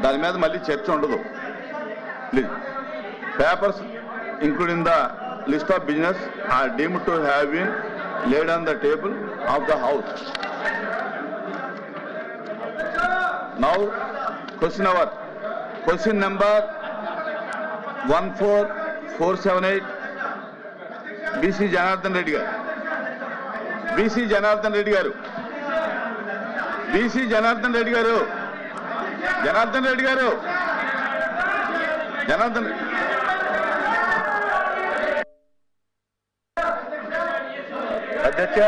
దాని మీద మళ్ళీ చర్చ ఉండదు. Please papers including the list of business are deemed to have been laid on the table of the house. Now question number 14478 BC Janardhan Reddy garu. BC Janardhan Reddy garu. BC Janardhan Reddy garu. Janardhan Reddy garu. Janardhan అధ్యక్ష,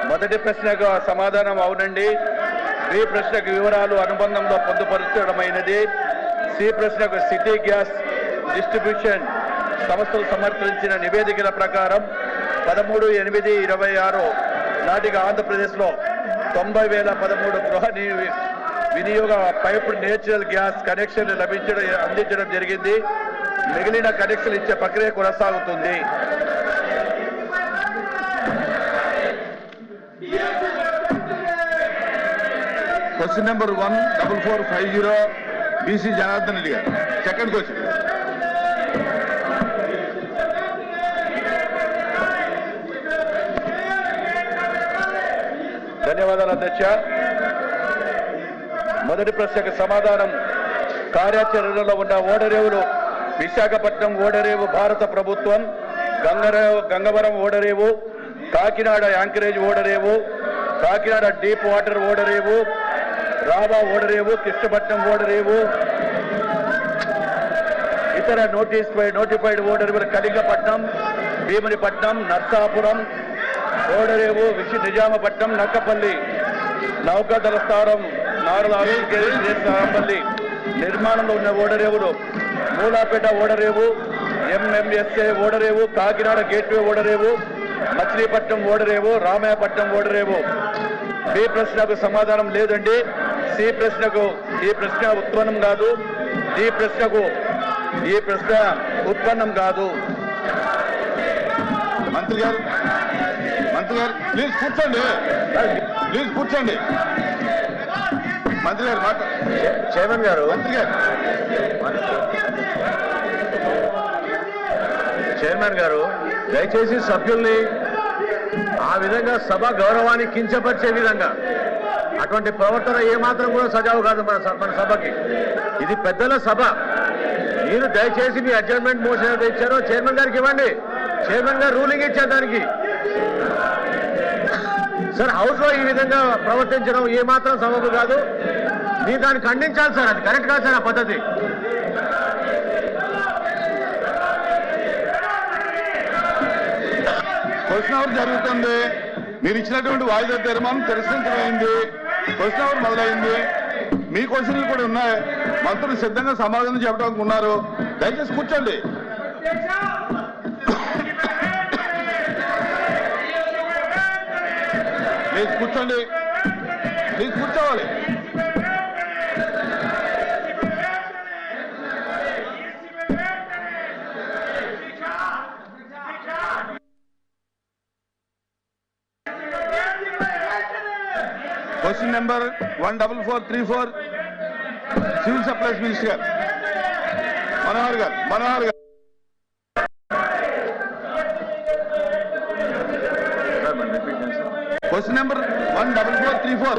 మొదటి ప్రశ్నకు సమాధానం అవునండి. B ప్రశ్నకు వివరాలు అనుబంధంలో పొందుపరచడమైనది. C ప్రశ్నకు city gas distribution సంస్థలు సమర్పించిన నివేదికల ప్రకారం 13/8/26 నాటికి ఆంధ్రప్రదేశ్లో 90,013 గృహ వినియోగ పైపు నేచురల్ గ్యాస్ కనెక్షన్లు అందించడం జరిగింది. మిగిలిన కనెక్షన్లు ఇచ్చే ప్రక్రియ కొనసాగుతుంది. Question number 14450 BC Janardhan Reddy garu. Second question. ధన్యవాదాలు అధ్యక్ష. మొదటి ప్రశ్నకు సమాధానం కార్యాచరణలో ఉన్న ఓడరేవులు విశాఖపట్నం ఓడరేవు భారత ప్రభుత్వం, గంగవరం ఓడరేవు, కాకినాడ యాంకరేజ్ ఓడరేవు, కాకినాడ డీప్ వాటర్ ఓడరేవు, రావా ఓడరేవు, కృష్ణపట్నం ఓడరేవు, ఇతర నోటిఫైడ్ ఓడరేవులు కళింగపట్నం, భీమునిపట్నం, నర్సాపురం ఓడరేవు, నిజామపట్నం, నక్కపల్లి, నౌకాదళ స్థావరం, నారాయణపల్లి నిర్మాణంలో ఉన్న ఓడరేవులు మూలాపేట ఓడరేవు, ఎంఎంఎస్ఏ ఓడరేవు, కాకినాడ గేట్వే ఓడరేవు, మచిలీపట్నం ఓడరేవు, రామాయపట్నం ఓడరేవు. బి ప్రశ్నకు సమాధానం లేదండి. సి ప్రశ్నకు ఈ ప్రశ్న ఉత్పన్నం కాదు. డి ప్రశ్నకు ఈ ప్రశ్న ఉత్పన్నం కాదు. మంత్రి గారు ప్లీజ్ కూర్చోండి. మంత్రి గారు చైర్మన్ గారు చైర్మన్ గారు దయచేసి సభ్యుల్ని ఆ విధంగా సభ గౌరవాన్ని కించపరిచే విధంగా అటువంటి ప్రవర్తన ఏమాత్రం కూడా సజావు కాదు మన సభకి. ఇది పెద్దల సభ. మీరు దయచేసి మీ అడ్జర్న్మెంట్ మోషన్ ఏదైతే ఇచ్చారో చైర్మన్ గారికి ఇవ్వండి. చైర్మన్ గారు రూలింగ్ ఇచ్చారు దానికి. సార్, హౌస్ లో ఈ విధంగా ప్రవర్తించడం ఏమాత్రం సబబు కాదు. మీరు దాన్ని ఖండించాలి సార్. అది కరెక్ట్ కాదు సార్ ఆ పద్ధతి. క్వశ్చన్ అవర్ జరుగుతుంది. మీరు ఇచ్చినటువంటి వాయిదా తీర్మానం తిరస్కరించమైంది. క్వశ్చన్ అవర్ మొదలైంది. మీ క్వశ్చన్లు కూడా ఉన్నాయి. మంత్రులు సిద్ధంగా సమాధానం చెప్పడానికి ఉన్నారు. దయచేసి కూర్చోండి. ప్లీజ్ కూర్చోండి. ప్లీజ్ కూర్చోవాలి. Question number 14434 Civil Supplies Minister Manohar garu. Question number 14434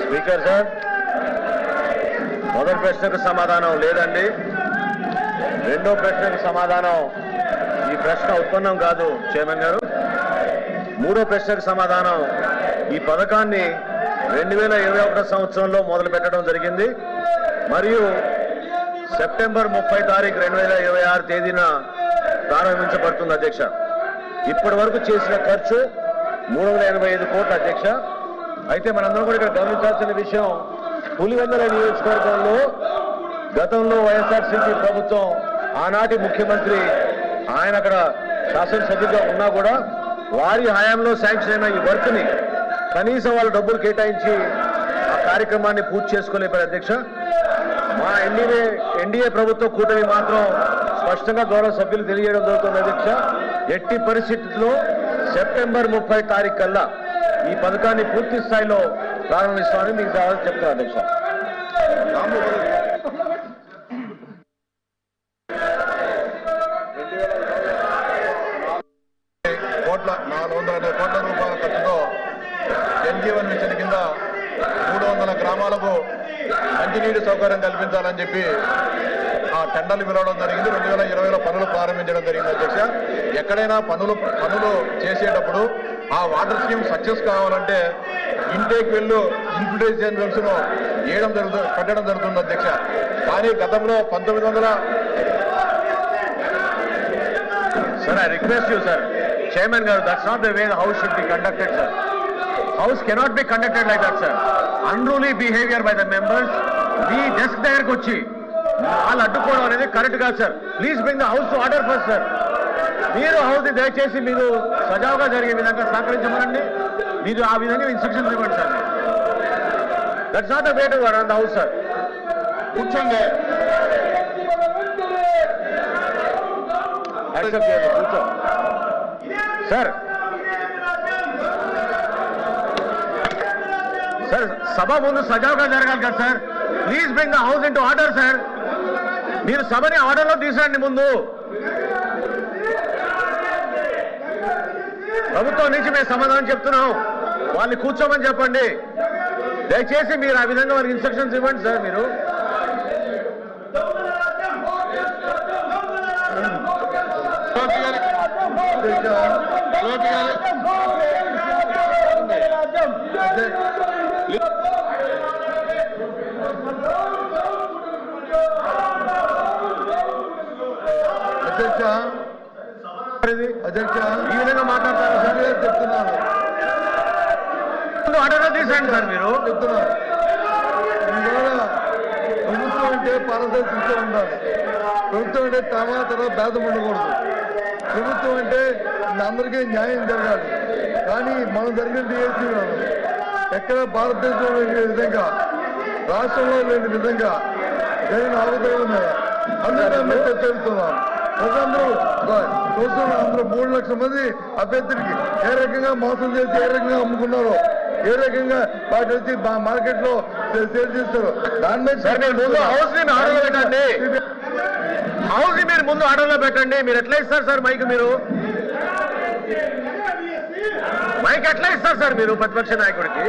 speaker sir, మొదటి ప్రశ్నకు సమాధానం లేదండి. రెండో ప్రశ్నకు సమాధానం ఈ ప్రశ్న ఉత్పన్నం కాదు చైర్మన్ గారు. మూడో ప్రశ్నకు సమాధానం ఈ పథకాన్ని 2021 సంవత్సరంలో మొదలు పెట్టడం జరిగింది మరియు సెప్టెంబర్ 30 తారీఖు 2026 తేదీన ప్రారంభించబడుతుంది అధ్యక్ష. ఇప్పటి వరకు చేసిన ఖర్చు 385 కోట్ల అధ్యక్ష. అయితే మనందరం కూడా ఇక్కడ గమనించాల్సిన విషయం, పులివెందుల నియోజకవర్గంలో గతంలో వైఎస్ఆర్సీపీ ప్రభుత్వం ఆనాటి ముఖ్యమంత్రి ఆయన అక్కడ శాసనసభ్యుగా ఉన్నా కూడా వారి హయాంలో శాంక్షన్ అయిన ఈ వర్క్ని కనీసం వాళ్ళు డబ్బులు కేటాయించి ఆ కార్యక్రమాన్ని పూర్తి చేసుకోలేపారు అధ్యక్ష. మా ఎన్డీఏ ప్రభుత్వ కూటమి మాత్రం స్పష్టంగా గౌరవ సభ్యులు తెలియజేయడం జరుగుతుంది అధ్యక్ష. ఎట్టి పరిస్థితుల్లో సెప్టెంబర్ 30 తారీఖు కల్లా ఈ పథకాన్ని పూర్తి స్థాయిలో ప్రారంభిస్తామని మీకు చెప్తున్నారు అధ్యక్ష. కోట్ల 420 కోట్ల రూపాయల ఖర్చుతో జన్జీవన్ మిషన్ కింద 300 గ్రామాలకు మంచినీటి సౌకర్యం కల్పించాలని చెప్పి ఆ టెండర్లు పిలవడం జరిగింది. 2020లో పనులు ప్రారంభించడం జరిగింది అధ్యక్ష. ఎక్కడైనా పనులు చేసేటప్పుడు ఆ వాటర్ స్కీమ్ సక్సెస్ కావాలంటే ఇంటేక్ వెళ్ళు ఇన్ఫిల్ట్రేషన్ వెల్స్ ను పెట్టడం జరుగుతుంది అధ్యక్ష. కానీ గతంలో 1900 Sir, I request you, sir. Chairman Garu, that's not the way the House should be conducted, sir. House cannot be conducted like that, sir. Unruly behavior by the members. Me desk దగ్గరకు వచ్చి వాళ్ళు అడ్డుకోవడం అనేది correct కాదు sir. Please bring the house to order first sir. మీరు house దయచేసి మీరు సజావుగా జరిగే విధంగా సహకరించమనండి. మీరు ఆ విధంగా ఇన్స్ట్రక్షన్స్ ఇవ్వండి sir. That's not the way to run the house sir. కూర్చోండి. యాక్సెప్ట్ చేయండి, కూర్చో సార్. సార్ సభ ముందు సజావుగా జరగాలి కదా sir. Please bring the house in to order sir. మీరు సభని ఆర్డర్లో తీసుకురండి. ముందు ప్రభుత్వం నుంచి మేము సమాధానం చెప్తున్నాం. వాళ్ళని కూర్చోమని చెప్పండి. దయచేసి మీరు ఆ విధంగా వాళ్ళకి ఇన్స్ట్రక్షన్స్ ఇవ్వండి సార్. మీరు అధ్యక్ష ఈ విధంగా మాట్లాడతారు సార్. చెప్తున్నాను, ఆర్డర్లో తీసేయండి సార్. మీరు చెప్తున్నాను. ఇవాళ ప్రభుత్వం అంటే పారదర్శకత ఉండాలి. ప్రభుత్వం అంటే తర్వాత భేదం ఉండకూడదు. ప్రభుత్వం అంటే అందరికీ న్యాయం జరగాలి. కానీ మనం జరిగింది ఏంటి, ఎక్కడ భారతదేశంలో లేని విధంగా, రాష్ట్రంలో లేని విధంగా జరిగిన అవసరం మీద అందరూ చర్చిస్తున్నాం. ప్రజలందరూ చూస్తున్న అందరూ 3 లక్షల మంది అభ్యర్థులకి ఏ రకంగా మోసం చేసి ఏ రకంగా అమ్ముకున్నారో, ఏ రకంగా వాటి వచ్చి మార్కెట్ లో సేల్ చేస్తారు. దాని మీద హౌస్ ని ఆర్డర్లో పెట్టండి. హౌస్ ని మీరు ముందు ఆర్డర్లో పెట్టండి. మీరు ఎట్లా ఇస్తారు సార్ మైక్? మీరు మైక్ ఎట్లా ఇస్తారు సార్ మీరు ప్రతిపక్ష నాయకుడికి?